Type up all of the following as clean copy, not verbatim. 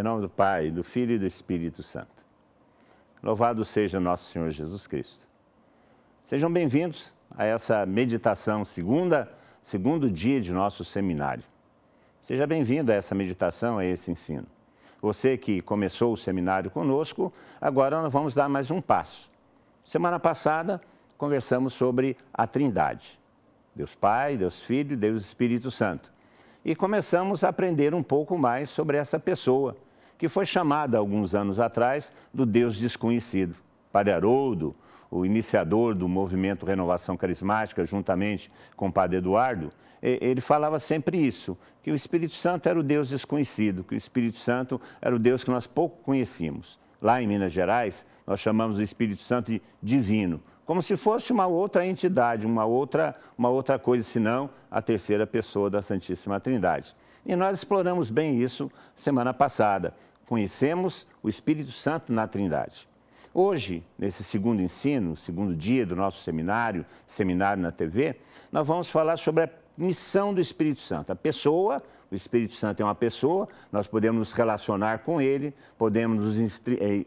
Em nome do Pai, do Filho e do Espírito Santo. Louvado seja nosso Senhor Jesus Cristo. Sejam bem-vindos a essa meditação, segundo dia de nosso seminário. Seja bem-vindo a essa meditação, a esse ensino. Você que começou o seminário conosco, agora nós vamos dar mais um passo. Semana passada, conversamos sobre a Trindade. Deus Pai, Deus Filho e Deus Espírito Santo. E começamos a aprender um pouco mais sobre essa pessoa, que foi chamada alguns anos atrás do Deus desconhecido. Padre Haroldo, o iniciador do movimento Renovação Carismática, juntamente com o Padre Eduardo, ele falava sempre isso, que o Espírito Santo era o Deus desconhecido, que o Espírito Santo era o Deus que nós pouco conhecíamos. Lá em Minas Gerais, nós chamamos o Espírito Santo de divino, como se fosse uma outra entidade, uma outra coisa, senão a terceira pessoa da Santíssima Trindade. E nós exploramos bem isso semana passada. Conhecemos o Espírito Santo na Trindade. Hoje, nesse segundo ensino, segundo dia do nosso seminário na TV, nós vamos falar sobre a missão do Espírito Santo. A pessoa, o Espírito Santo é uma pessoa, nós podemos nos relacionar com ele, podemos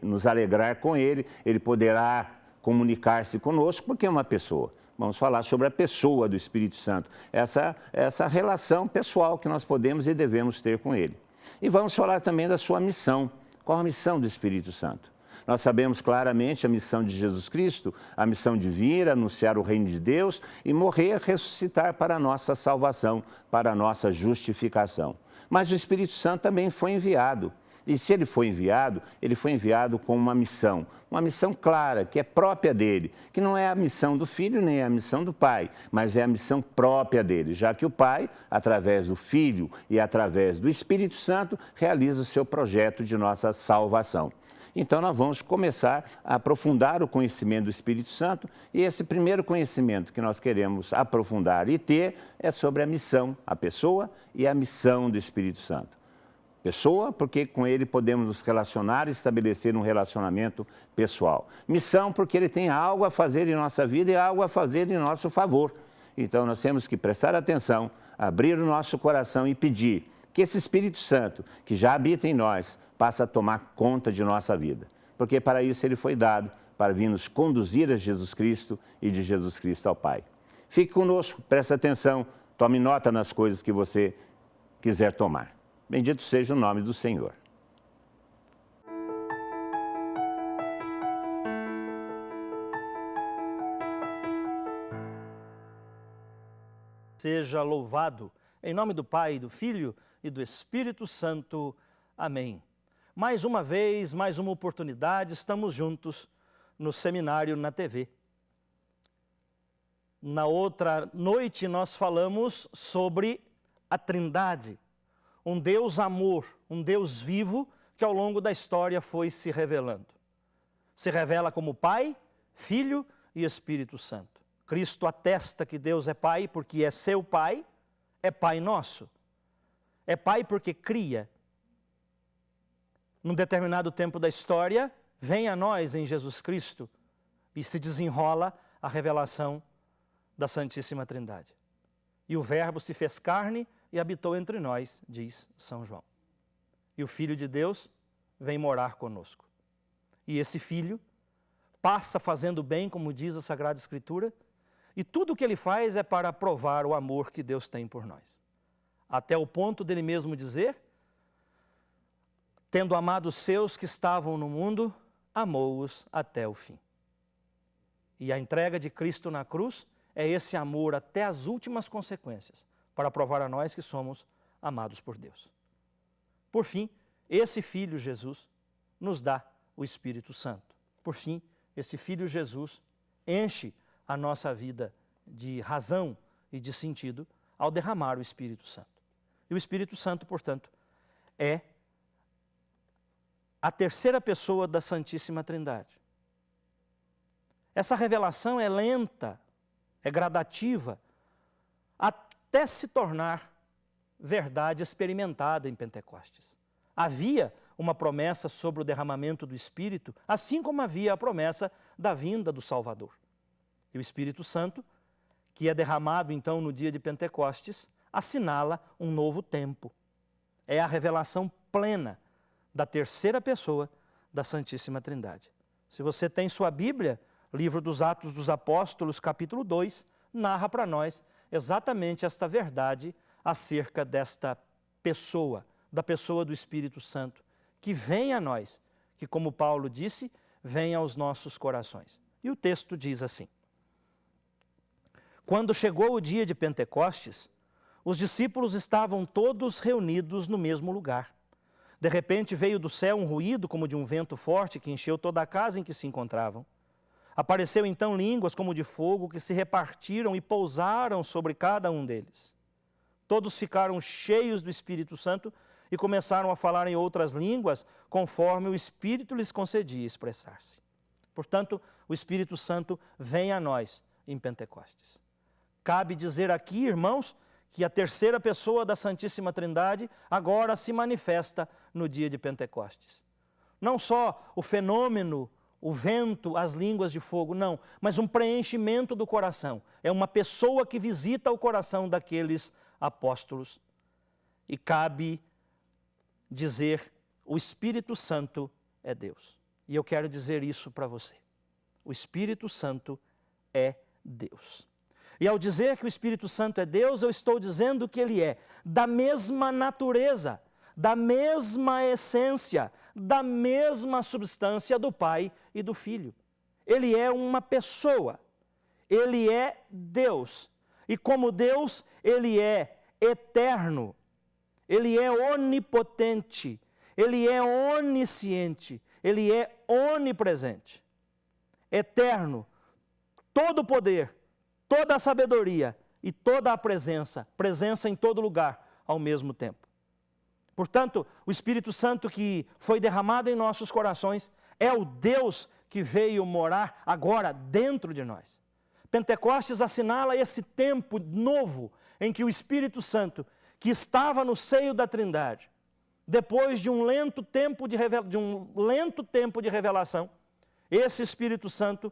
nos alegrar com ele, ele poderá comunicar-se conosco, porque é uma pessoa. Vamos falar sobre a pessoa do Espírito Santo, essa relação pessoal que nós podemos e devemos ter com ele. E vamos falar também da sua missão. Qual a missão do Espírito Santo? Nós sabemos claramente a missão de Jesus Cristo, a missão de vir, anunciar o reino de Deus e morrer, ressuscitar para a nossa salvação, para a nossa justificação. Mas o Espírito Santo também foi enviado. E se ele foi enviado com uma missão clara, que é própria dele, que não é a missão do Filho nem é a missão do Pai, mas é a missão própria dele, já que o Pai, através do Filho e através do Espírito Santo, realiza o seu projeto de nossa salvação. Então, nós vamos começar a aprofundar o conhecimento do Espírito Santo e esse primeiro conhecimento que nós queremos aprofundar e ter é sobre a missão, a pessoa e a missão do Espírito Santo. Pessoa, porque com ele podemos nos relacionar e estabelecer um relacionamento pessoal. Missão, porque ele tem algo a fazer em nossa vida e algo a fazer em nosso favor. Então, nós temos que prestar atenção, abrir o nosso coração e pedir que esse Espírito Santo, que já habita em nós, passe a tomar conta de nossa vida. Porque para isso ele foi dado, para vir nos conduzir a Jesus Cristo e de Jesus Cristo ao Pai. Fique conosco, preste atenção, tome nota nas coisas que você quiser tomar. Bendito seja o nome do Senhor. Seja louvado, em nome do Pai, do Filho e do Espírito Santo. Amém. Mais uma vez, mais uma oportunidade, estamos juntos no seminário na TV. Na outra noite nós falamos sobre a Trindade, um Deus amor, um Deus vivo que ao longo da história foi se revelando. Se revela como Pai, Filho e Espírito Santo. Cristo atesta que Deus é Pai porque é seu Pai, é Pai nosso. É Pai porque cria. Num determinado tempo da história, vem a nós em Jesus Cristo e se desenrola a revelação da Santíssima Trindade. E o Verbo se fez carne e habitou entre nós, diz São João. E o Filho de Deus vem morar conosco. E esse Filho passa fazendo bem, como diz a Sagrada Escritura, e tudo o que ele faz é para provar o amor que Deus tem por nós. Até o ponto dele mesmo dizer, tendo amado os seus que estavam no mundo, amou-os até o fim. E a entrega de Cristo na cruz é esse amor até as últimas consequências, para provar a nós que somos amados por Deus. Por fim, esse Filho Jesus nos dá o Espírito Santo. Por fim, esse Filho Jesus enche a nossa vida de razão e de sentido ao derramar o Espírito Santo. E o Espírito Santo, portanto, é a terceira pessoa da Santíssima Trindade. Essa revelação é lenta, é gradativa, até se tornar verdade experimentada em Pentecostes. Havia uma promessa sobre o derramamento do Espírito, assim como havia a promessa da vinda do Salvador. E o Espírito Santo, que é derramado então no dia de Pentecostes, assinala um novo tempo. É a revelação plena da terceira pessoa da Santíssima Trindade. Se você tem sua Bíblia, livro dos Atos dos Apóstolos, capítulo 2, narra para nós exatamente esta verdade acerca desta pessoa, da pessoa do Espírito Santo, que vem a nós, que, como Paulo disse, vem aos nossos corações. E o texto diz assim: quando chegou o dia de Pentecostes, os discípulos estavam todos reunidos no mesmo lugar. De repente veio do céu um ruído como de um vento forte que encheu toda a casa em que se encontravam. Apareceu então línguas como de fogo que se repartiram e pousaram sobre cada um deles. Todos ficaram cheios do Espírito Santo e começaram a falar em outras línguas, conforme o Espírito lhes concedia expressar-se. Portanto, o Espírito Santo vem a nós em Pentecostes. Cabe dizer aqui, irmãos, que a terceira pessoa da Santíssima Trindade agora se manifesta no dia de Pentecostes. Não só o fenômeno, o vento, as línguas de fogo, não, mas um preenchimento do coração. É uma pessoa que visita o coração daqueles apóstolos. E cabe dizer, o Espírito Santo é Deus. E eu quero dizer isso para você. O Espírito Santo é Deus. E ao dizer que o Espírito Santo é Deus, eu estou dizendo que ele é da mesma natureza, da mesma essência, da mesma substância do Pai e do Filho. Ele é uma pessoa, ele é Deus. E como Deus, ele é eterno, ele é onipotente, ele é onisciente, ele é onipresente, eterno, todo o poder, toda a sabedoria e toda a presença em todo lugar ao mesmo tempo. Portanto, o Espírito Santo que foi derramado em nossos corações é o Deus que veio morar agora dentro de nós. Pentecostes assinala esse tempo novo em que o Espírito Santo, que estava no seio da Trindade, depois de um lento tempo de revelação, esse Espírito Santo,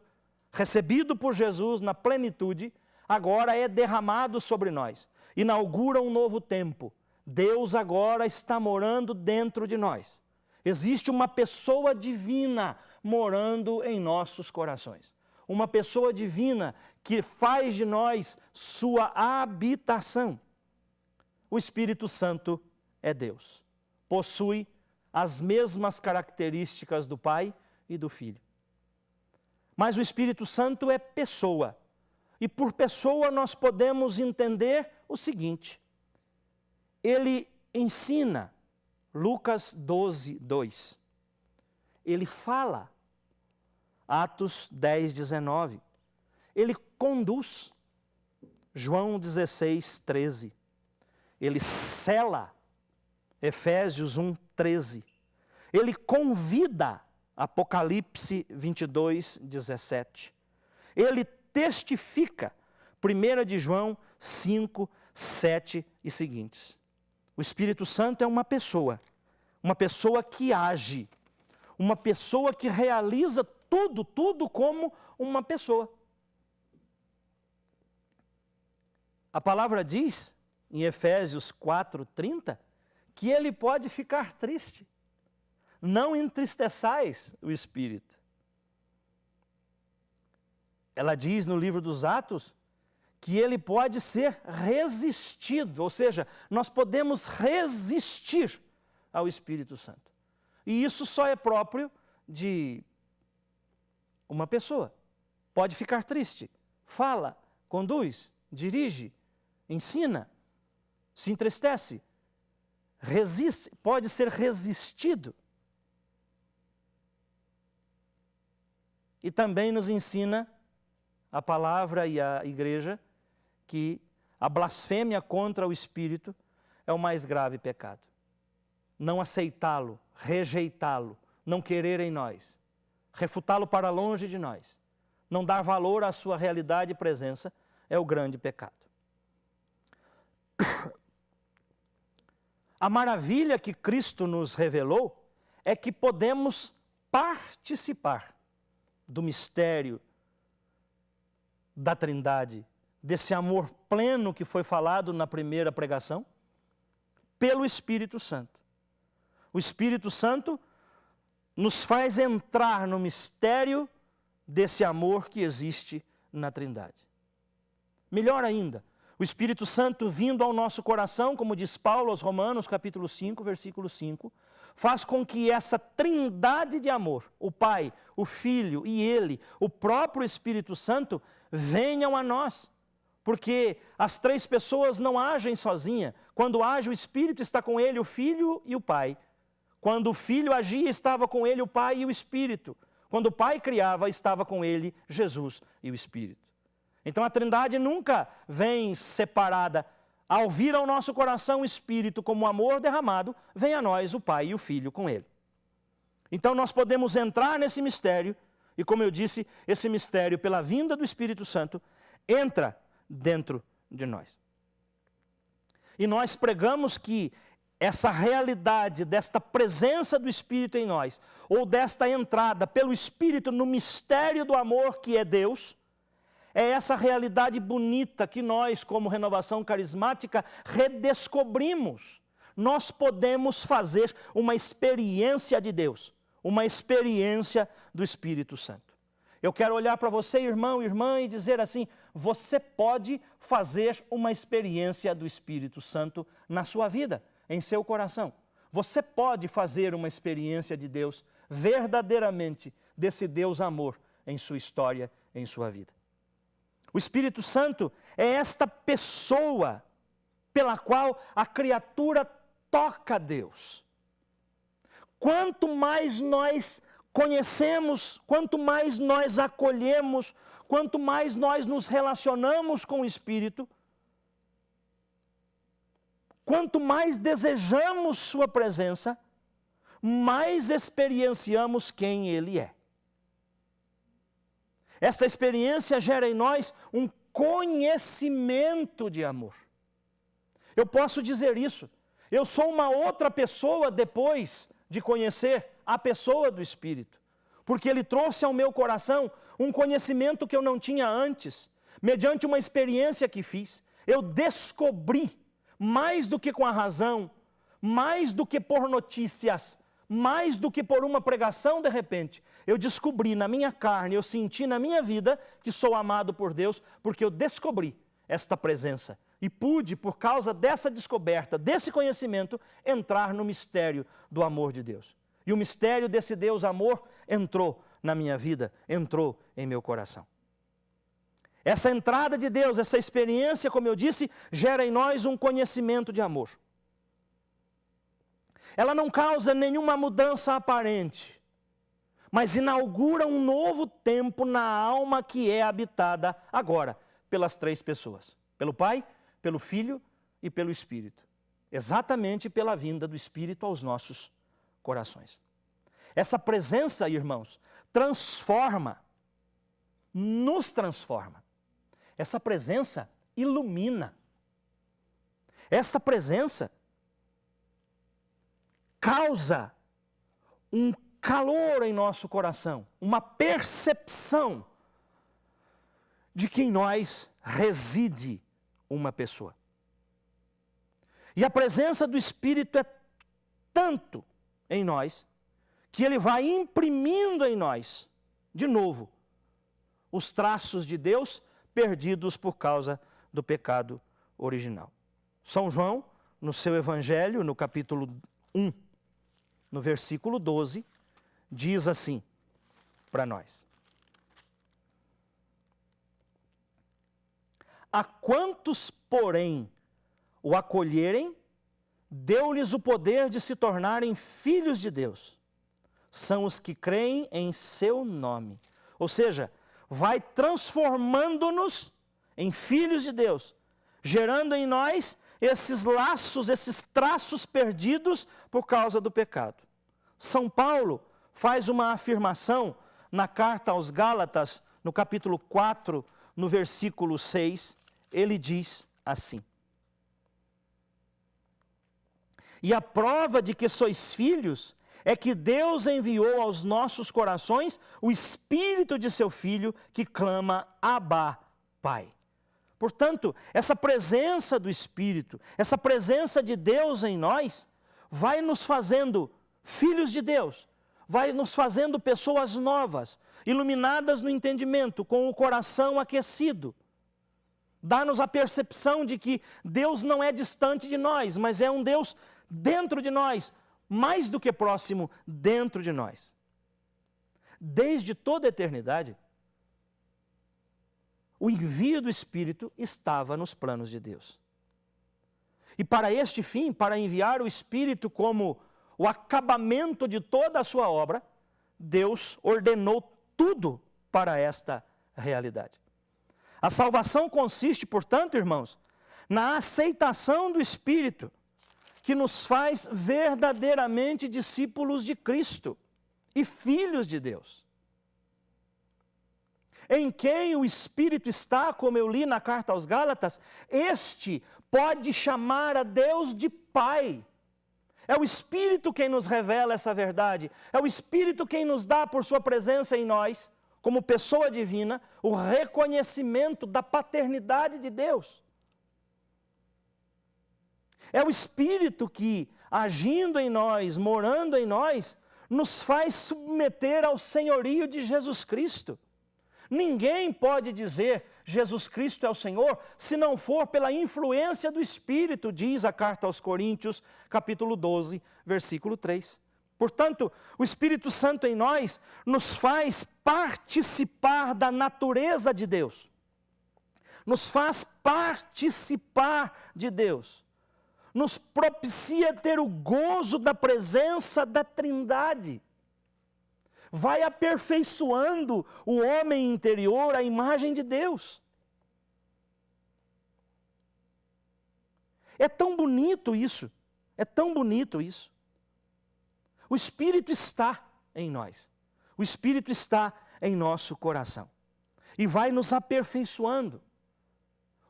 recebido por Jesus na plenitude, agora é derramado sobre nós. Inaugura um novo tempo. Deus agora está morando dentro de nós. Existe uma pessoa divina morando em nossos corações. Uma pessoa divina que faz de nós sua habitação. O Espírito Santo é Deus. Possui as mesmas características do Pai e do Filho. Mas o Espírito Santo é pessoa. E por pessoa nós podemos entender o seguinte: ele ensina, Lucas 12, 2. Ele fala, Atos 10, 19. Ele conduz, João 16, 13. Ele cela, Efésios 1, 13. Ele convida, Apocalipse 22, 17. Ele testifica, 1 de João 5, 7 e seguintes. O Espírito Santo é uma pessoa que age, uma pessoa que realiza tudo como uma pessoa. A palavra diz, em Efésios 4, 30, que ele pode ficar triste. Não entristeçais o Espírito. Ela diz no livro dos Atos que ele pode ser resistido, ou seja, nós podemos resistir ao Espírito Santo. E isso só é próprio de uma pessoa. Pode ficar triste, fala, conduz, dirige, ensina, se entristece, resiste, pode ser resistido. E também nos ensina a palavra e a igreja que a blasfêmia contra o Espírito é o mais grave pecado. Não aceitá-lo, rejeitá-lo, não querer em nós, refutá-lo para longe de nós, não dar valor à sua realidade e presença é o grande pecado. A maravilha que Cristo nos revelou é que podemos participar do mistério da Trindade, desse amor pleno que foi falado na primeira pregação, pelo Espírito Santo. o Espírito Santo nos faz entrar no mistério desse amor que existe na Trindade. Melhor ainda, o Espírito Santo vindo ao nosso coração, como diz Paulo aos Romanos, capítulo 5, versículo 5, faz com que essa trindade de amor, o Pai, o Filho e Ele, o próprio Espírito Santo, venham a nós. Porque as três pessoas não agem sozinhas. Quando age o Espírito, está com ele o Filho e o Pai. Quando o Filho agia, estava com ele o Pai e o Espírito. Quando o Pai criava, estava com ele Jesus e o Espírito. Então a Trindade nunca vem separada. Ao vir ao nosso coração o Espírito como amor derramado, vem a nós o Pai e o Filho com ele. Então nós podemos entrar nesse mistério, e como eu disse, esse mistério pela vinda do Espírito Santo entra dentro de nós. E nós pregamos que essa realidade desta presença do Espírito em nós, ou desta entrada pelo Espírito no mistério do amor que é Deus, é essa realidade bonita que nós, como Renovação Carismática, redescobrimos. Nós podemos fazer uma experiência de Deus, uma experiência do Espírito Santo. Eu quero olhar para você, irmão, irmã, e dizer assim: você pode fazer uma experiência do Espírito Santo na sua vida, em seu coração. Você pode fazer uma experiência de Deus, verdadeiramente, desse Deus amor em sua história, em sua vida. O Espírito Santo é esta pessoa pela qual a criatura toca a Deus. Quanto mais nós conhecemos, quanto mais nós acolhemos, quanto mais nós nos relacionamos com o Espírito, quanto mais desejamos sua presença, mais experienciamos quem Ele é. Esta experiência gera em nós um conhecimento de amor. Eu posso dizer isso. Eu sou uma outra pessoa depois de conhecer a pessoa do Espírito, porque Ele trouxe ao meu coração um conhecimento que eu não tinha antes, mediante uma experiência que fiz. Eu descobri, mais do que com a razão, mais do que por notícias, mais do que por uma pregação de repente, eu descobri na minha carne, eu senti na minha vida que sou amado por Deus, porque eu descobri esta presença. E pude, por causa dessa descoberta, desse conhecimento, entrar no mistério do amor de Deus. E o mistério desse Deus amor entrou na minha vida, entrou em meu coração. Essa entrada de Deus, essa experiência, como eu disse, gera em nós um conhecimento de amor. Ela não causa nenhuma mudança aparente, mas inaugura um novo tempo na alma que é habitada agora pelas três pessoas. Pelo Pai, pelo Filho e pelo Espírito. Exatamente pela vinda do Espírito aos nossos corações. Essa presença, irmãos, transforma, nos transforma. Essa presença ilumina. Essa presença causa um calor em nosso coração, uma percepção de que em nós reside uma pessoa. E a presença do Espírito é tanto em nós, que ele vai imprimindo em nós, de novo, os traços de Deus perdidos por causa do pecado original. São João, no seu Evangelho, no capítulo 1, no versículo 12, diz assim para nós: a quantos, porém, o acolherem, deu-lhes o poder de se tornarem filhos de Deus. São os que creem em seu nome. Ou seja, vai transformando-nos em filhos de Deus, gerando em nós esses laços, esses traços perdidos por causa do pecado. São Paulo faz uma afirmação na carta aos Gálatas, no capítulo 4, no versículo 6, ele diz assim: e a prova de que sois filhos é que Deus enviou aos nossos corações o Espírito de seu Filho, que clama, Abá, Pai. Portanto, essa presença do Espírito, essa presença de Deus em nós, vai nos fazendo filhos de Deus, vai nos fazendo pessoas novas, iluminadas no entendimento, com o coração aquecido. Dá-nos a percepção de que Deus não é distante de nós, mas é um Deus dentro de nós, mais do que próximo, dentro de nós. Desde toda a eternidade, o envio do Espírito estava nos planos de Deus. E para este fim, para enviar o Espírito como o acabamento de toda a sua obra, Deus ordenou tudo para esta realidade. A salvação consiste, portanto, irmãos, na aceitação do Espírito, que nos faz verdadeiramente discípulos de Cristo e filhos de Deus. Em quem o Espírito está, como eu li na carta aos Gálatas, este pode chamar a Deus de Pai. É o Espírito quem nos revela essa verdade. É o Espírito quem nos dá, por sua presença em nós, como pessoa divina, o reconhecimento da paternidade de Deus. É o Espírito que, agindo em nós, morando em nós, nos faz submeter ao senhorio de Jesus Cristo. Ninguém pode dizer Jesus Cristo é o Senhor se não for pela influência do Espírito, diz a carta aos Coríntios, capítulo 12, versículo 3. Portanto, o Espírito Santo em nós nos faz participar da natureza de Deus. Nos faz participar de Deus. Nos propicia ter o gozo da presença da Trindade. Vai aperfeiçoando o homem interior à imagem de Deus. É tão bonito isso, é tão bonito isso. O Espírito está em nós, o Espírito está em nosso coração e vai nos aperfeiçoando.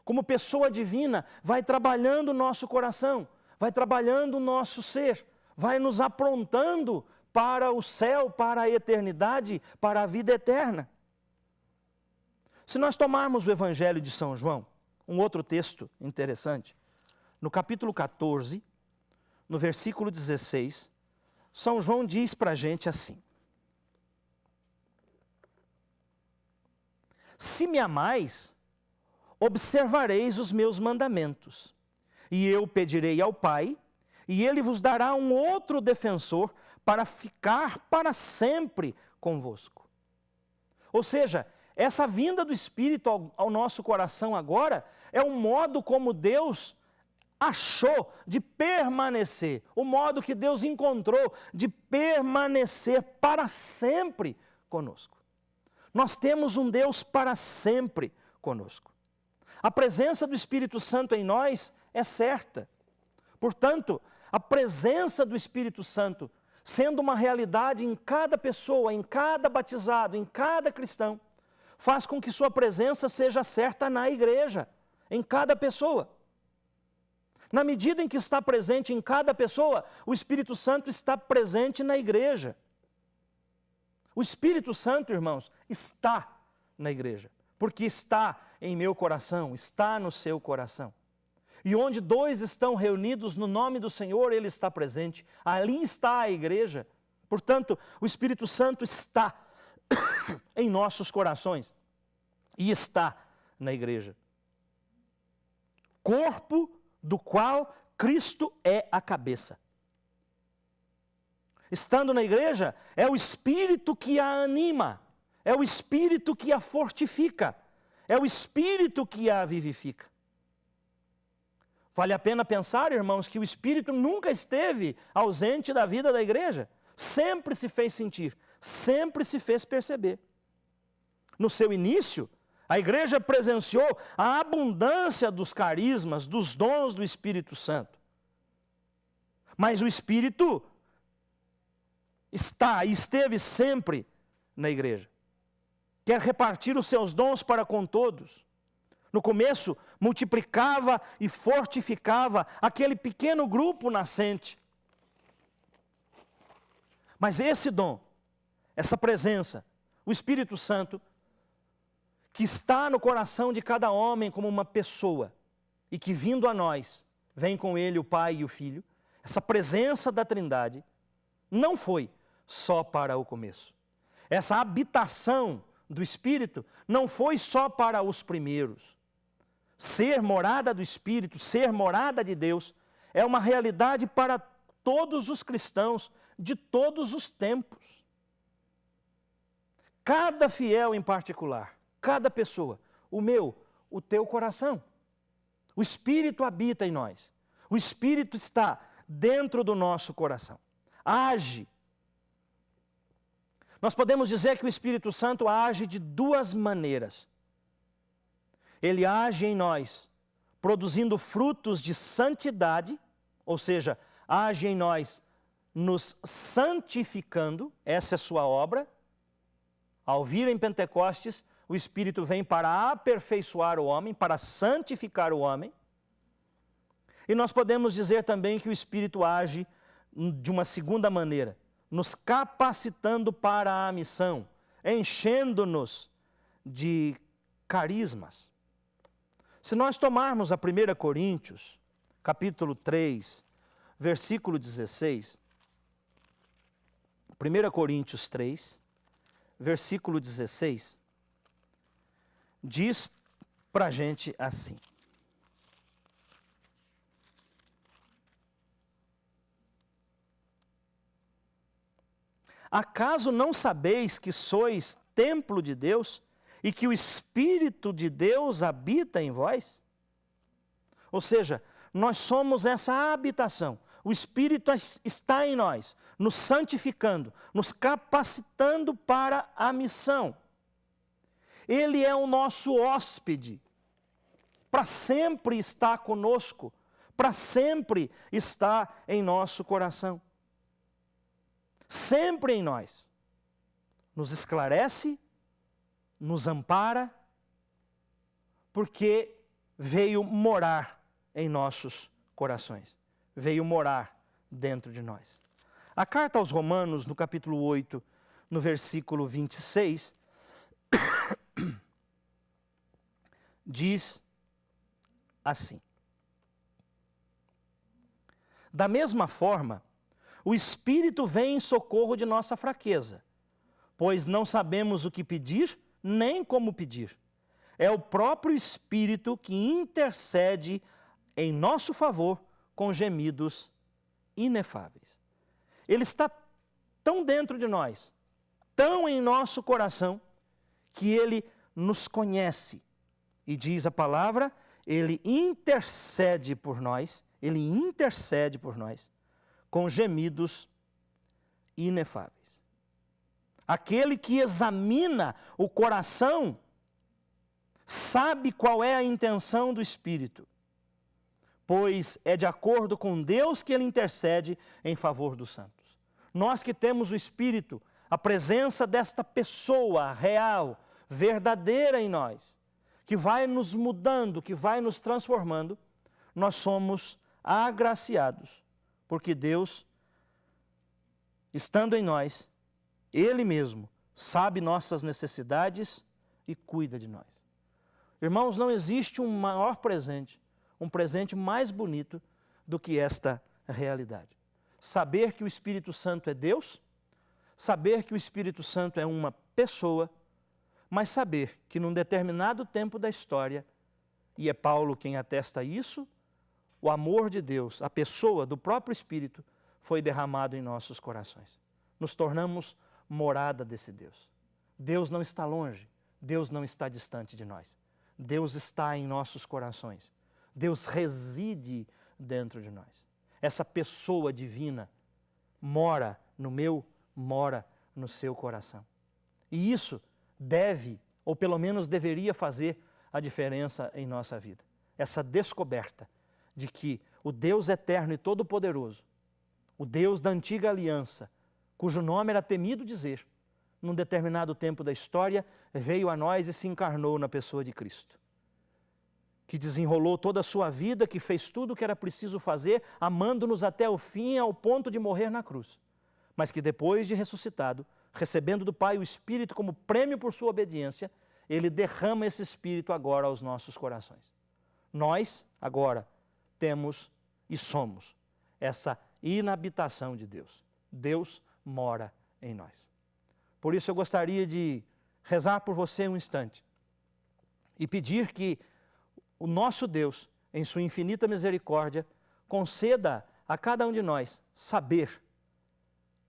Como pessoa divina, vai trabalhando o nosso coração, vai trabalhando o nosso ser, vai nos aprontando para o céu, para a eternidade, para a vida eterna. Se nós tomarmos o Evangelho de São João, um outro texto interessante, no capítulo 14, no versículo 16, São João diz para a gente assim: se me amais, observareis os meus mandamentos, e eu pedirei ao Pai, e ele vos dará um outro defensor para ficar para sempre convosco. Ou seja, essa vinda do Espírito ao nosso coração agora é um modo como Deus achou de permanecer, o modo que Deus encontrou de permanecer para sempre conosco. Nós temos um Deus para sempre conosco. A presença do Espírito Santo em nós é certa. Portanto, a presença do Espírito Santo, sendo uma realidade em cada pessoa, em cada batizado, em cada cristão, faz com que sua presença seja certa na igreja, em cada pessoa. Na medida em que está presente em cada pessoa, o Espírito Santo está presente na igreja. O Espírito Santo, irmãos, está na igreja, porque está em meu coração, está no seu coração. E onde dois estão reunidos no nome do Senhor, Ele está presente. Ali está a igreja. Portanto, o Espírito Santo está em nossos corações e está na igreja. Corpo do qual Cristo é a cabeça. Estando na igreja, é o Espírito que a anima, é o Espírito que a fortifica, é o Espírito que a vivifica. Vale a pena pensar, irmãos, que o Espírito nunca esteve ausente da vida da igreja. Sempre se fez sentir, sempre se fez perceber. No seu início, a igreja presenciou a abundância dos carismas, dos dons do Espírito Santo. Mas o Espírito está e esteve sempre na igreja. Quer repartir os seus dons para com todos. No começo, multiplicava e fortificava aquele pequeno grupo nascente. Mas esse dom, essa presença, o Espírito Santo, que está no coração de cada homem como uma pessoa, e que vindo a nós, vem com ele o Pai e o Filho, essa presença da Trindade, não foi só para o começo. Essa habitação do Espírito não foi só para os primeiros. Ser morada do Espírito, ser morada de Deus, é uma realidade para todos os cristãos de todos os tempos. Cada fiel em particular, cada pessoa, o meu, o teu coração. O Espírito habita em nós. O Espírito está dentro do nosso coração. Age. Nós podemos dizer que o Espírito Santo age de duas maneiras. Ele age em nós, produzindo frutos de santidade, ou seja, age em nós, nos santificando, essa é a sua obra. Ao vir em Pentecostes, o Espírito vem para aperfeiçoar o homem, para santificar o homem. E nós podemos dizer também que o Espírito age de uma segunda maneira, nos capacitando para a missão, enchendo-nos de carismas. Se nós tomarmos a 1 Coríntios, capítulo 3, versículo 16, 1 Coríntios 3, versículo 16, diz para a gente assim: acaso não sabeis que sois templo de Deus e que o Espírito de Deus habita em vós? Ou seja, nós somos essa habitação. O Espírito está em nós, nos santificando, nos capacitando para a missão. Ele é o nosso hóspede, para sempre está conosco, para sempre está em nosso coração. Sempre em nós. Nos esclarece, nos ampara, porque veio morar em nossos corações. Veio morar dentro de nós. A carta aos Romanos, no capítulo 8, no versículo 26, diz assim: da mesma forma, o Espírito vem em socorro de nossa fraqueza, pois não sabemos o que pedir, nem como pedir. É o próprio Espírito que intercede em nosso favor com gemidos inefáveis. Ele está tão dentro de nós, tão em nosso coração, que Ele nos conhece. E diz a palavra, Ele intercede por nós, com gemidos inefáveis. Aquele que examina o coração sabe qual é a intenção do Espírito, pois é de acordo com Deus que Ele intercede em favor dos santos. Nós que temos o Espírito, a presença desta pessoa real, verdadeira em nós, que vai nos mudando, que vai nos transformando, nós somos agraciados, porque Deus, estando em nós, Ele mesmo sabe nossas necessidades e cuida de nós. Irmãos, não existe um maior presente, um presente mais bonito do que esta realidade. Saber que o Espírito Santo é Deus, saber que o Espírito Santo é uma pessoa, mas saber que num determinado tempo da história, e é Paulo quem atesta isso, o amor de Deus, a pessoa do próprio Espírito, foi derramado em nossos corações. Nos tornamos morada desse Deus. Deus não está longe, Deus não está distante de nós. Deus está em nossos corações. Deus reside dentro de nós. Essa pessoa divina mora no meu, mora no seu coração. E isso deve, ou pelo menos deveria fazer a diferença em nossa vida. Essa descoberta de que o Deus eterno e todo-poderoso, o Deus da antiga aliança, cujo nome era temido dizer, num determinado tempo da história, veio a nós e se encarnou na pessoa de Cristo, que desenrolou toda a sua vida, que fez tudo o que era preciso fazer, amando-nos até o fim, ao ponto de morrer na cruz, mas que depois de ressuscitado, recebendo do Pai o Espírito como prêmio por sua obediência, Ele derrama esse Espírito agora aos nossos corações. Nós, agora, temos e somos essa inabitação de Deus. Deus mora em nós. Por isso eu gostaria de rezar por você um instante e pedir que o nosso Deus, em sua infinita misericórdia, conceda a cada um de nós saber,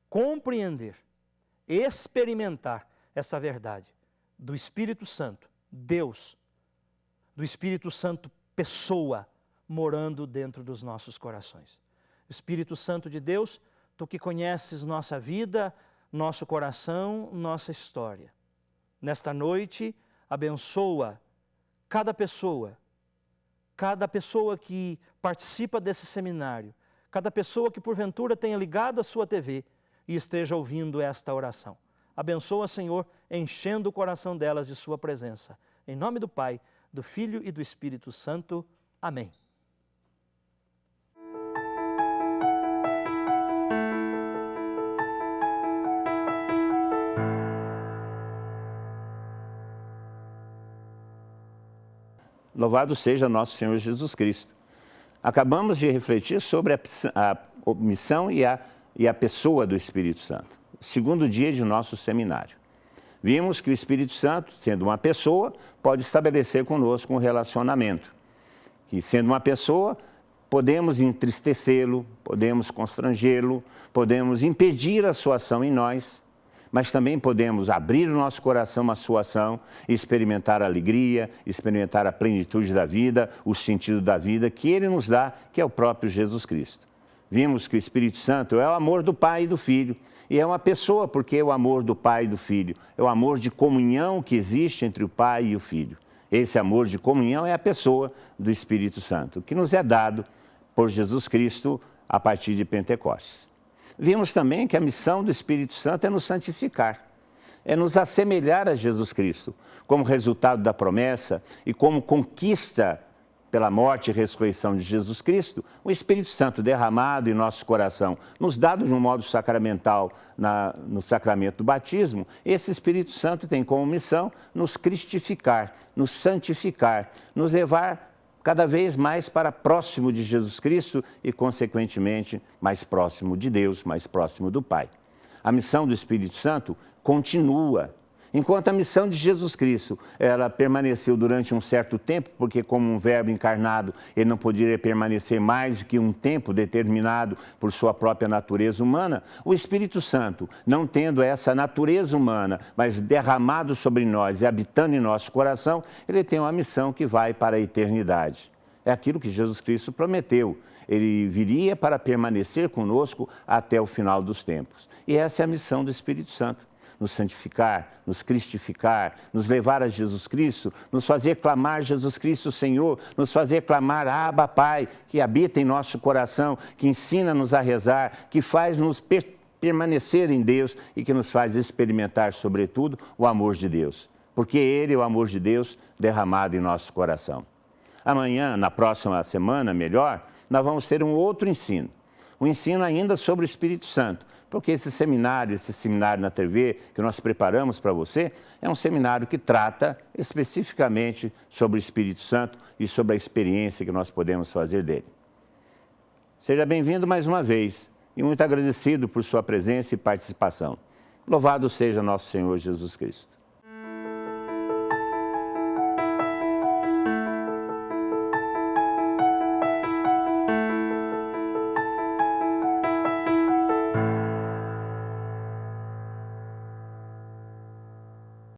compreender, experimentar essa verdade do Espírito Santo, Deus, do Espírito Santo pessoa, morando dentro dos nossos corações. Espírito Santo de Deus, Tu que conheces nossa vida, nosso coração, nossa história. Nesta noite, abençoa cada pessoa que participa desse seminário, cada pessoa que porventura tenha ligado a sua TV e esteja ouvindo esta oração. Abençoa, Senhor, enchendo o coração delas de sua presença. Em nome do Pai, do Filho e do Espírito Santo. Amém. Louvado seja nosso Senhor Jesus Cristo. Acabamos de refletir sobre a missão e a pessoa do Espírito Santo. Segundo dia de nosso seminário. Vimos que o Espírito Santo, sendo uma pessoa, pode estabelecer conosco um relacionamento. Que, sendo uma pessoa, podemos entristecê-lo, podemos constrangê-lo, podemos impedir a sua ação em nós, mas também podemos abrir o nosso coração à sua ação e experimentar a alegria, experimentar a plenitude da vida, o sentido da vida que Ele nos dá, que é o próprio Jesus Cristo. Vimos que o Espírito Santo é o amor do Pai e do Filho, e é uma pessoa porque é o amor do Pai e do Filho, é o amor de comunhão que existe entre o Pai e o Filho. Esse amor de comunhão é a pessoa do Espírito Santo, que nos é dado por Jesus Cristo a partir de Pentecostes. Vimos também que a missão do Espírito Santo é nos santificar, é nos assemelhar a Jesus Cristo, como resultado da promessa e como conquista pela morte e ressurreição de Jesus Cristo, o Espírito Santo derramado em nosso coração, nos dado de um modo sacramental no sacramento do batismo, esse Espírito Santo tem como missão nos cristificar, nos santificar, nos levar cada vez mais para próximo de Jesus Cristo e, consequentemente, mais próximo de Deus, mais próximo do Pai. A missão do Espírito Santo continua. Enquanto a missão de Jesus Cristo, ela permaneceu durante um certo tempo, porque como um verbo encarnado, ele não poderia permanecer mais do que um tempo determinado por sua própria natureza humana, o Espírito Santo, não tendo essa natureza humana, mas derramado sobre nós e habitando em nosso coração, ele tem uma missão que vai para a eternidade. É aquilo que Jesus Cristo prometeu. Ele viria para permanecer conosco até o final dos tempos. E essa é a missão do Espírito Santo. Nos santificar, nos cristificar, nos levar a Jesus Cristo, nos fazer clamar Jesus Cristo Senhor, nos fazer clamar Abba Pai, que habita em nosso coração, que ensina-nos a rezar, que faz-nos permanecer em Deus e que nos faz experimentar, sobretudo, o amor de Deus. Porque Ele é o amor de Deus derramado em nosso coração. Amanhã, na próxima semana, melhor, nós vamos ter um outro ensino. Um ensino ainda sobre o Espírito Santo. Porque esse seminário na TV que nós preparamos para você, é um seminário que trata especificamente sobre o Espírito Santo e sobre a experiência que nós podemos fazer dele. Seja bem-vindo mais uma vez e muito agradecido por sua presença e participação. Louvado seja nosso Senhor Jesus Cristo.